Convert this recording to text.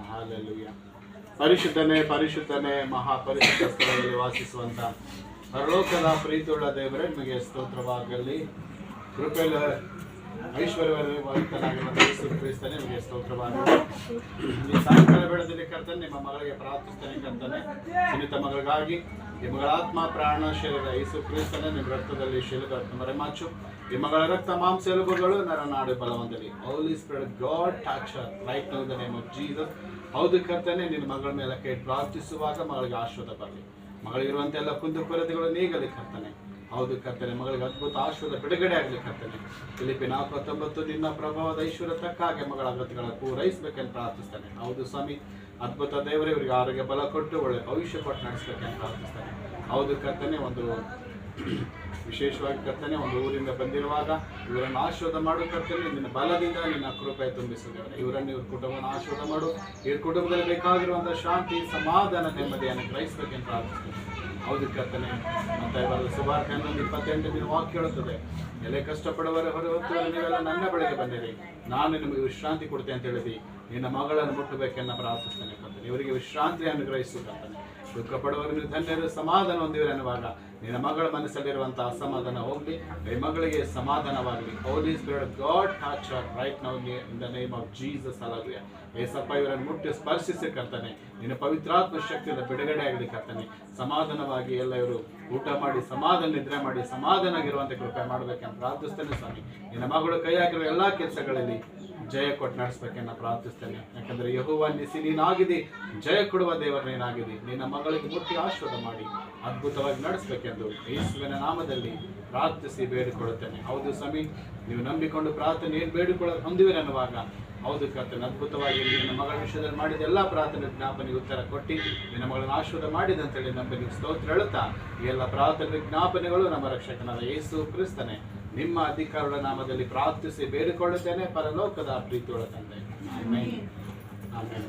Hallelujah. ಪರಿಶುದ್ಧನೇ ಪರಿಶುದ್ಧನೇ ಮಹಾಪರಿಶುದ್ಧ ಸ್ಥಳದಲ್ಲಿ ವಾಸಿಸುವಂತ ಪರಲೋಕದ ಪ್ರೀತಿಯುಳ್ಳ ದೇವರೇ, ನಿಮಗೆ ಸ್ತೋತ್ರವಾಗಲಿ. ಕೃಪೆಯ ಐಶ್ವರ್ಯವಂತನಾಗಿರುವಂತಹ ಯೇಸು ಕ್ರಿಸ್ತನೇ, ನಿಮಗೆ ಸ್ತೋತ್ರವಾಗಲಿ. ಈ ಸಾಯಂಕಾಲ ಬೆಳೆದಲ್ಲಿ ಕರ್ತನೆ, ನಿಮ್ಮ ಮಗಳಿಗೆ ಪ್ರಾರ್ಥಿಸ್ತೇನೆ ಕರ್ತನೆ. ಸುನಿತ ಮಗಳಿಗಾಗಿ ಈ ಮಗಳ ಆತ್ಮ ಪ್ರಾಣ ಶರೀರ ಯೇಸು ಕ್ರಿಸ್ತನೇ ನಿಮ್ಮ ರಕ್ತದಲ್ಲಿ ಶಿಲುಬೆ ಮರೆಮಾಚು. ಈ ಮಗಳ ರಕ್ತ ಮಾಂಸ ಎಲುಬುಗಳು ನರನಾಡು ಬಲವಂತಲಿ. Holy Spirit God touch her right now in the name of Jesus. ಹೌದು ಕರ್ತನೆ, ನಿನ್ನ ಮಗಳ ಮೇಲೆ ಕೈ ಪ್ರಾರ್ಥಿಸುವಾಗ ಮಗಳಿಗೆ ಆಶೀರ್ವಾದ ಬರಲಿ. ಮಗಳಿಗಿರುವಂಥ ಎಲ್ಲ ಕುಂದು ಕೊರತೆಗಳು ನೀಗಲಿ ಕರ್ತನೆ. ಹೌದು ಕರ್ತನೆ, ಮಗಳಿಗೆ ಅದ್ಭುತ ಆಶೀರ್ವಾದ ಬಿಡುಗಡೆ ಆಗಲಿ ಕರ್ತನೆ. ಫಿಲಿಪ್ಪಿ 4:19 ನಿನ್ನ ಪ್ರಭಾವದ ಐಶ್ವರ್ಯ ತಕ್ಕ ಹಾಗೆ ಮಗಳ ಅಗತ್ಯಗಳ ಪೂರೈಸಬೇಕೆಂದು ಪ್ರಾರ್ಥಿಸ್ತಾನೆ. ಹೌದು ಸ್ವಾಮಿ, ಅದ್ಭುತ ದೇವರೇ, ಇವರಿಗೆ ಆರೋಗ್ಯ ಬಲ ಕೊಟ್ಟು ಒಳ್ಳೆ ಭವಿಷ್ಯ ಕೊಟ್ಟು ನಡೆಸಬೇಕೆಂದು ಪ್ರಾರ್ಥಿಸ್ತಾನೆ. ಹೌದು ಕರ್ತನೆ, ಒಂದು ವಿಶೇಷವಾಗಿ ಕರ್ತನೆ, ಒಂದು ಊರಿಂದ ಬಂದಿರುವಾಗ ಇವರನ್ನು ಆಶೀರ್ವಾದ ಮಾಡು ಕರ್ತನೆ. ನಿನ್ನ ಬಲದಿಂದ ನಿನ್ನ ಕೃಪೆ ತುಂಬಿಸಿದ್ದೇವೆ. ಇವರನ್ನು ಇವ್ರ ಕುಟುಂಬವನ್ನು ಆಶೀರ್ವಾದ ಮಾಡು. ಇವ್ರ ಕುಟುಂಬದಲ್ಲಿ ಬೇಕಾಗಿರುವಂತಹ ಶಾಂತಿ, ಸಮಾಧಾನ, ನೆಮ್ಮದಿಯನ್ನು ಗ್ರಹಿಸಬೇಕೆಂದು ಪ್ರಾರ್ಥಿಸ್ತೇನೆ. ಹೌದು ಕರ್ತನೆ, ಮತ್ತೆ ಬರೆದ ಸುವಾರ್ತೆ 11:28 ದಿನ ವಾಕ್ಯ ಹೇಳುತ್ತದೆ, ಎಲೆ ಕಷ್ಟಪಡುವವರ ಹೊರಹೊತ್ತುವರೆ ನೀವೆಲ್ಲ ನನ್ನ ಬಳಿಗೆ ಬಂದಿರಿ, ನಾನು ನಿಮಗೆ ವಿಶ್ರಾಂತಿ ಕೊಡ್ತೇನೆ ಅಂತ ಹೇಳಿದಿ. ನಿನ್ನ ಮಗಳನ್ನು ಮುಟ್ಟಬೇಕೆನ್ನ ಪ್ರಾರ್ಥಿಸ್ತೇನೆ ಕರ್ತನೆ. ಇವರಿಗೆ ವಿಶ್ರಾಂತಿ ಅನುಗ್ರಹಿಸು ಕರ್ತನೆ. ದುಃಖ ಪಡುವವರನ್ನು ಧನ್ಯರು, ಸಮಾಧಾನ ಹೊಂದಿವರು ಅನ್ನುವಾಗ ನಿನ್ನ ಮಗಳ ಮನಸ್ಸಲ್ಲಿರುವಂತಹ ಅಸಮಾಧಾನ ಹೋಗಲಿ, ಈ ಮಗಳಿಗೆ ಸಮಾಧಾನವಾಗಲಿ. Holy Spirit God touch her right now in the name of Jesus. Hallelujah. ಏಸಪ್ಪ, ಇವರನ್ನು ಮುಟ್ಟಿ ಸ್ಪರ್ಶಿಸಿ ಕರ್ತನೆ. ನಿನ್ನ ಪವಿತ್ರಾತ್ಮ ಶಕ್ತಿಯಿಂದ ಬಿಡುಗಡೆ ಆಗಲಿ ಕರ್ತನೆ. ಸಮಾಧಾನವಾಗಿ ಎಲ್ಲ ಇವರು ಊಟ ಮಾಡಿ ಸಮಾಧಾನ ನಿದ್ರೆ ಮಾಡಿ ಸಮಾಧಾನವಾಗಿರುವಂತೆ ಕೃಪೆ ಮಾಡಬೇಕೆಂದು ಪ್ರಾರ್ಥಿಸ್ತೇನೆ ಸ್ವಾಮಿ. ನಿನ್ನ ಮಗಳು ಕೈ ಹಾಕಿರುವ ಎಲ್ಲ ಕೆಲಸಗಳಲ್ಲಿ ಜಯ ಕೊಟ್ಟು ನಡೆಸಬೇಕೆನ್ನ ಪ್ರಾರ್ಥಿಸ್ತೇನೆ. ಯಾಕಂದ್ರೆ ಯೆಹೋವ ನಿಸಿ ನೀನಾಗಿದೆ, ಜಯ ಕೊಡುವ ದೇವರ ನೀನಾಗಿದೆ. ನಿನ್ನ ಮಗಳಿಗೆ ಮುಟ್ಟಿ ಆಶೀರ್ವಾದ ಮಾಡಿ ಅದ್ಭುತವಾಗಿ ನಡೆಸಬೇಕೆಂದು ಯೇಸುವಿನ ನಾಮದಲ್ಲಿ ಪ್ರಾರ್ಥಿಸಿ ಬೇಡಿಕೊಳ್ಳುತ್ತೇನೆ. ಹೌದು ಸ್ವಾಮಿ, ನೀವು ನಂಬಿಕೊಂಡು ಪ್ರಾರ್ಥನೆ ಏನು ಬೇಡಿಕೊಳ್ಳೋದು ಹೊಂದಿವೆ ಅನ್ನುವಾಗ ಹೌದು ಕರ್ತನೆ, ಅದ್ಭುತವಾಗಿ ನಿನ್ನ ಮಗಳ ವಿಷಯದಲ್ಲಿ ಮಾಡಿದ ಎಲ್ಲ ಪ್ರಾರ್ಥನೆ ವಿಜ್ಞಾಪನೆಗೆ ಉತ್ತರ ಕೊಟ್ಟು ನಿನ್ನ ಮಗಳನ್ನು ಆಶೀರ್ವಾದ ಮಾಡಿದೆ ಅಂತೇಳಿ ನಂಬಿ ಸ್ತೋತ್ರ ಹೇಳುತ್ತಾ ಈ ಎಲ್ಲ ಪ್ರಾರ್ಥನೆ ವಿಜ್ಞಾಪನೆಗಳು ನಮ್ಮ ರಕ್ಷಕನಾದ ಯೇಸು ಕ್ರಿಸ್ತನೇ ನಿಮ್ಮ ಅಧಿಕಾರದ ನಾಮದಲ್ಲಿ ಪ್ರಾರ್ಥಿಸಿ ಬೇಡಿಕೊಳ್ಳುತ್ತೇನೆ, ಪರಲೋಕದ ಪ್ರೀತಿಯೊಳ ತಂದೆ. ಆಮೆನ್. ಆಮೆನ್.